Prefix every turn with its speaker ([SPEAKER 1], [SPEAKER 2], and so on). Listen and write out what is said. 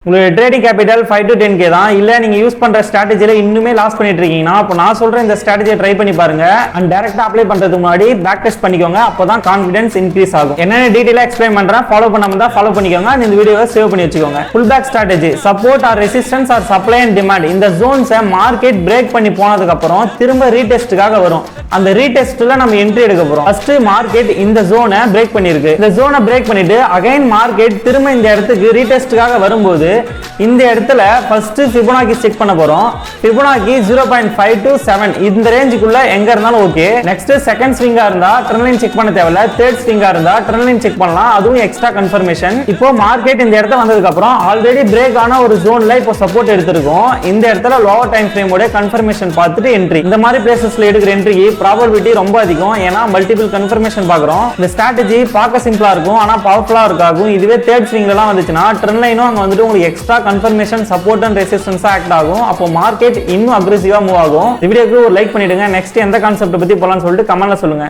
[SPEAKER 1] உங்களுடைய trading capital 5 to 10K தான். இல்ல நீங்க யூஸ் பண்ற ஸ்ட்ராட்டஜில இன்னுமே லாஸ் பண்ணிட்டு இருக்கீங்கன்னா அப்போ நான் சொல்ற இந்த ஸ்ட்ராட்டஜியை ட்ரை பண்ணி பாருங்க. அண்ட் டைரக்டா அப்ளை பண்றதுக்கு முன்னாடி பேக் டெஸ்ட் பண்ணிக்கோங்க. அப்பதான் கான்ஃபிடன்ஸ் இன்க்ரீஸ் ஆகும். என்னென்ன டீடைலா எக்ஸ்பிளைன் பண்றேன், ஃபாலோ பண்ணாம தான் ஃபாலோ பண்ணிக்கோங்க. இந்த வீடியோவை சேவ் பண்ணி வச்சுக்கோங்க. Pullback strategy support or resistance or supply and demand இந்த ஜோன்ஸை மார்க்கெட் பிரேக் பண்ணி போனதுக்கு அப்புறம் திரும்ப ரீடெஸ்ட்டுக்காக வரும். அந்த ரீடெஸ்ட்ல நம்ம என்ட்ரி எடுக்க போறோம். ஃபர்ஸ்ட் மார்க்கெட் இந்த ஜோனை பிரேக் பண்ணிருக்கு. இந்த ஜோனை பிரேக் பண்ணிட்டு அகைன் மார்க்கெட் திரும்ப இந்த இடத்துக்கு ரீடெஸ்ட்டுக்காக வரும்போது இந்த இடத்துல ஃபர்ஸ்ட் ஃபிபொனாக்கி செக் பண்ண போறோம். ஃபிபொனாக்கி 0.5 to 7 இந்த ரேஞ்சுக்குள்ள எங்க இருந்தாலும் ஓகே. நெக்ஸ்ட் செகண்ட் ஸ்விங்கா இருந்தா ட்ரெண்ட் லைன் செக் பண்ண தேவையில்ல. தேர்ட் ஸ்விங்கா இருந்தா ட்ரெண்ட் லைன் செக் பண்ணலாம். அதுவும் எக்ஸ்ட்ரா கன்ஃபர்மேஷன். இப்போ மார்க்கெட் இந்த இடத்துல வந்ததுக்கு அப்புறம் ஆல்ரெடி பிரேக் ஆன ஒரு ஜோன்ல இப்போ சப்போர்ட் எடுத்திருக்கோம். இந்த இடத்துல லோவர் டைம் ஃப்ரேமோட கன்ஃபர்மேஷன் பார்த்துட்டு என்ட்ரி. இந்த மாதிரி பிளேசஸ்ல எடுக்கிற என்ட்ரிக்கு ப்ராபபிலிட்டி ரொம்ப அதிகம். ஏன்னா மல்டிபிள் கன்ஃபர்மேஷன் பார்க்குறோம். இந்த ஸ்ட்ராட்டஜி பார்க்க சிம்பிளா இருக்கும், ஆனா பவர்ஃபுல்லா இருக்காகும். இதுவே தேர்ட் ஸ்விங்ல எல்லாம் வந்துச்சுன்னா ட்ரெண்ட் லைனும் அங்க வந்துட்டு உங்களுக்கு extra confirmation support and resistance act ஆகும். அப்போ மார்க்கெட் இன்னும் அக்ரெசிவா மூவ் ஆகும். இந்த வீடியோக்கு ஒரு லைக் பண்ணிடுங்க. நெக்ஸ்ட் எந்த கான்செப்ட் பத்தி போலாம்னு சொல்லிட்டு கமெண்ட்ல சொல்லுங்க.